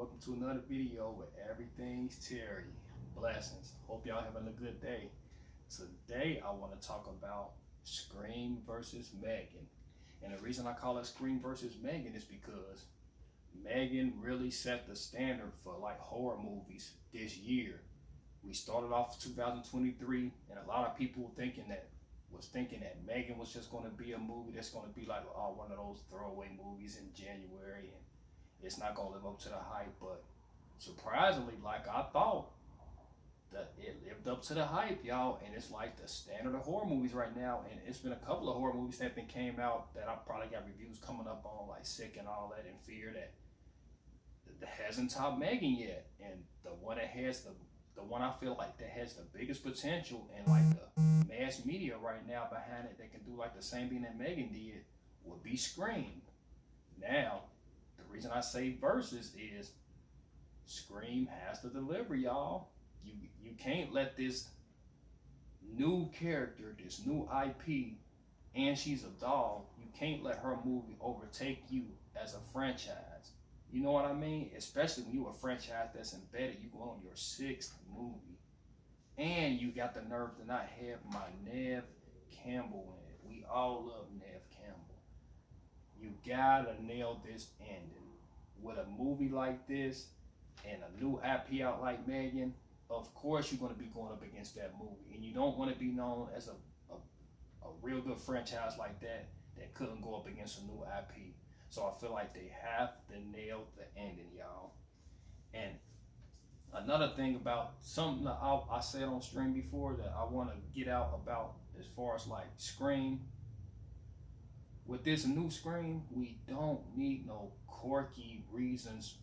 welcome to another video with Everything's Terry. Blessings. Hope y'all having a good day. Today I want to talk about Scream versus m3gan. And the reason I call it Scream versus m3gan is because m3gan really set the standard for like horror movies this year. We started off 2023 and a lot of people thinking that m3gan was just going to be a movie that's going to be like one of those throwaway movies in January and it's not going to live up to the hype. But surprisingly, like I thought, that it lived up to the hype, y'all, and it's like the standard of horror movies right now. And it's been a couple of horror movies that came out that I probably got reviews coming up on, like Sick and all that, and Fear, that hasn't topped m3gan yet. And the one that has the one I feel like that has the biggest potential and like the mass media right now behind it that can do like the same thing that m3gan did would be Scream. Now, the reason I say versus is Scream has to deliver, y'all. You can't let this new character, this new IP, and she's a doll, you can't let her movie overtake you as a franchise. You know what I mean? Especially when you're a franchise that's embedded, you go on your 6th movie. And you got the nerve to not have my Neve Campbell in it. We all love Neve Campbell. You gotta nail this ending. With a movie like this and a new IP out like m3gan, of course you're gonna be going up against that movie. And you don't wanna be known as a real good franchise like that couldn't go up against a new IP. So I feel like they have to nail the ending, y'all. And another thing about something that I said on stream before that I want to get out about as far as like Scream. With this new Scream, we don't need no quirky reasons.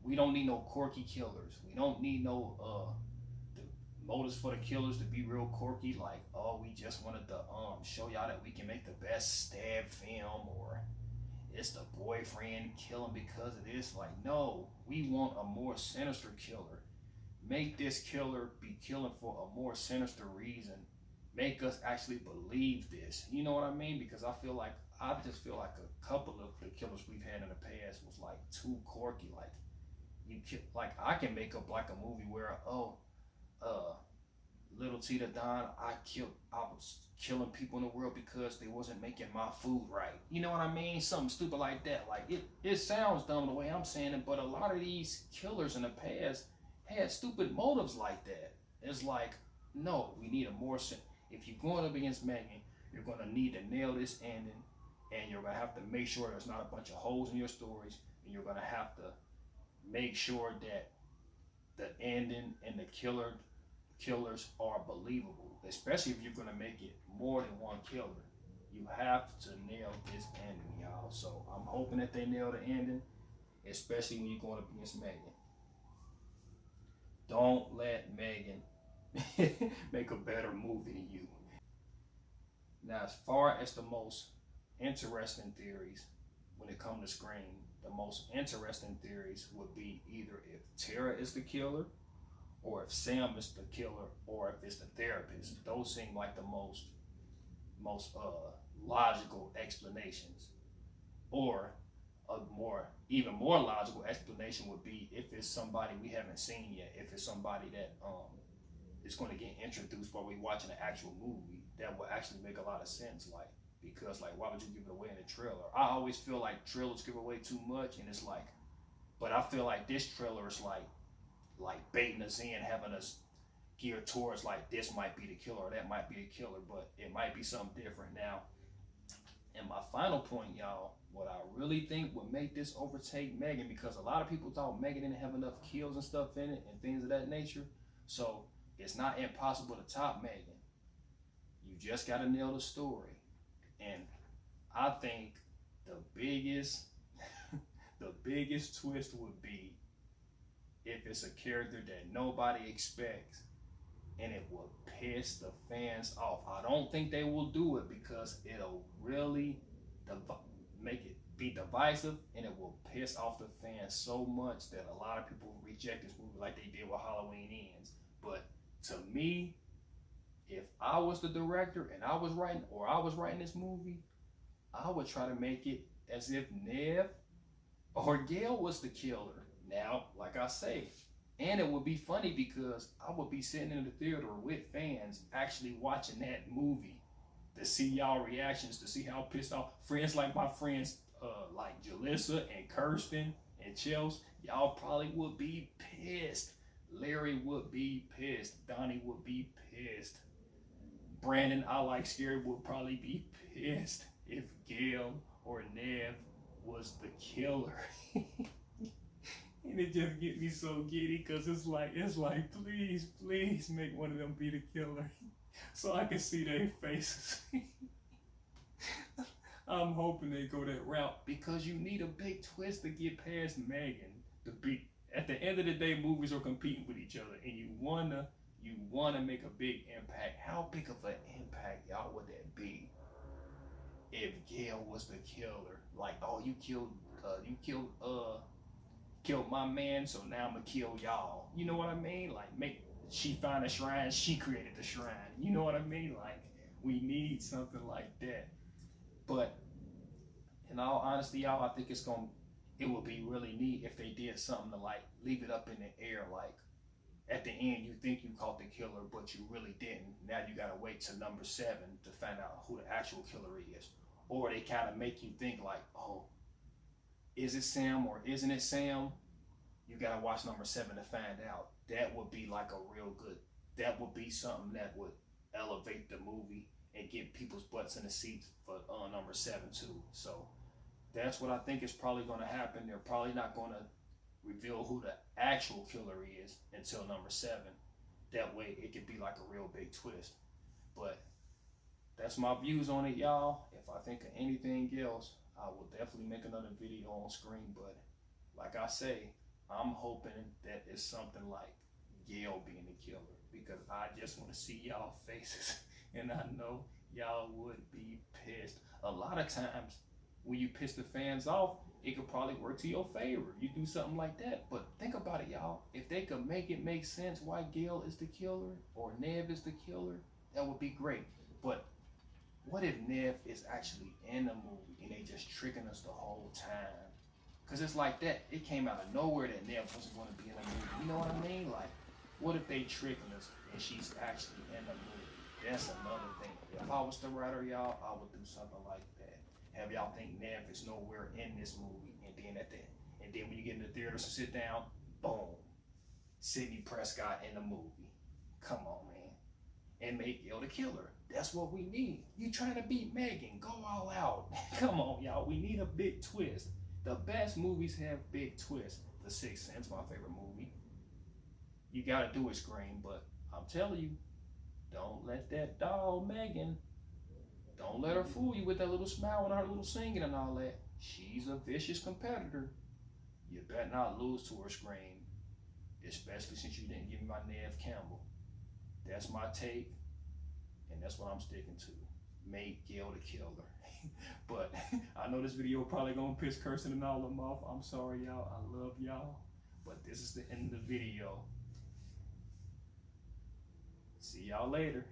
We don't need no quirky killers. We don't need no the motives for the killers to be real quirky, like, oh, we just wanted to show y'all that we can make the best stab film, or it's the boyfriend killing because of this. Like, no, we want a more sinister killer. Make this killer be killing for a more sinister reason. Make us actually believe this. You know what I mean? Because I just feel like a couple of the killers we've had in the past was like too quirky. Like I can make up like a movie where Little Tita Don, I was killing people in the world because they wasn't making my food right. You know what I mean? Something stupid like that. Like it sounds dumb the way I'm saying it, but a lot of these killers in the past had stupid motives like that. It's like, no, we need a more. If you're going up against m3gan, you're gonna need to nail this ending, and you're gonna have to make sure there's not a bunch of holes in your stories, and you're gonna have to make sure that the ending and the killers are believable, especially if you're going to make it more than one killer. You have to nail this ending, y'all. So I'm hoping that they nail the ending, especially when you're going up against m3gan. Don't let m3gan make a better movie than you. Now, as far as the most interesting theories when it comes to Scream, the most interesting theories would be either if Tara is the killer, or if Sam is the killer, or if it's the therapist. Those seem like the most logical explanations. Or even more logical explanation would be if it's somebody we haven't seen yet. If it's somebody that is going to get introduced while we're watching an actual movie, that will actually make a lot of sense. Like, because like, why would you give it away in a trailer? I always feel like trailers give away too much, and it's like, but I feel like this trailer is like baiting us in, having us geared towards like this might be the killer or that might be the killer, but it might be something different. Now, and my final point, y'all, what I really think would make this overtake m3gan, because a lot of people thought m3gan didn't have enough kills and stuff in it and things of that nature, so it's not impossible to top m3gan. You just got to nail the story. And I think the biggest twist would be if it's a character that nobody expects and it will piss the fans off. I don't think they will do it because it'll really make it be divisive, and it will piss off the fans so much that a lot of people reject this movie like they did with Halloween Ends. But to me, if I was the director and I was writing this movie, I would try to make it as if Neve or Gail was the killer. Now, like I say, and it would be funny because I would be sitting in the theater with fans actually watching that movie to see y'all reactions, to see how pissed off friends like my friends like Jalissa and Kirsten and Chels, y'all probably would be pissed. Larry would be pissed. Donnie would be pissed. Brandon, I like Scary, would probably be pissed if Gail or Nev was the killer. And it just get me so giddy because it's like, please, please make one of them be the killer so I can see their faces. I'm hoping they go that route because you need a big twist to get past Megan. To be at the end of the day, movies are competing with each other, and you wanna make a big impact. How big of an impact, y'all, would that be if Gail was the killer? Like, oh, you killed my man, so now I'm gonna kill y'all. You know what I mean? Like, she found a shrine, she created the shrine. You know what I mean? Like, we need something like that. But in all honesty, y'all, I think it would be really neat if they did something to like leave it up in the air. Like at the end, you think you caught the killer, but you really didn't. Now you gotta wait to number 7 to find out who the actual killer is. Or they kind of make you think like, oh, is it Sam or isn't it Sam? You gotta watch number 7 to find out. That would be like a real good. That would be something that would elevate the movie and get people's butts in the seats for number 7 too. So that's what I think is probably going to happen. They're probably not going to reveal who the actual killer is until number 7. That way it could be like a real big twist. But that's my views on it, y'all. If I think of anything else, I will definitely make another video on screen. But like I say, I'm hoping that it's something like Gail being the killer because I just want to see y'all faces. And I know y'all would be pissed. A lot of times when you piss the fans off, it could probably work to your favor. You do something like that. But think about it, y'all. If they could make it make sense why Gail is the killer or Nev is the killer, that would be great. But what if Nev is actually in the movie and they just tricking us the whole time? Because it's like that. It came out of nowhere that Nev wasn't going to be in the movie. You know what I mean? Like, what if they tricking us and she's actually in the movie? That's another thing. If I was the writer, y'all, I would do something like that. Have y'all think Nev is nowhere in this movie, and then when you get in the theaters to sit down, boom, Sidney Prescott in the movie. Come on, man, and make Gail the killer. That's what we need. You trying to beat Megan? Go all out. Come on, y'all. We need a big twist. The best movies have big twists. The Sixth Sense, my favorite movie. You gotta do it, Scream, but I'm telling you, don't let that doll, Megan, don't let her fool you with that little smile and her little singing and all that. She's a vicious competitor. You better not lose to her, Scream. Especially since you didn't give me my Nev Campbell. That's my take, and that's what I'm sticking to. Make Gail the killer. But I know this video probably gonna piss Kirsten and all them off. I'm sorry, y'all. I love y'all. But this is the end of the video. See y'all later.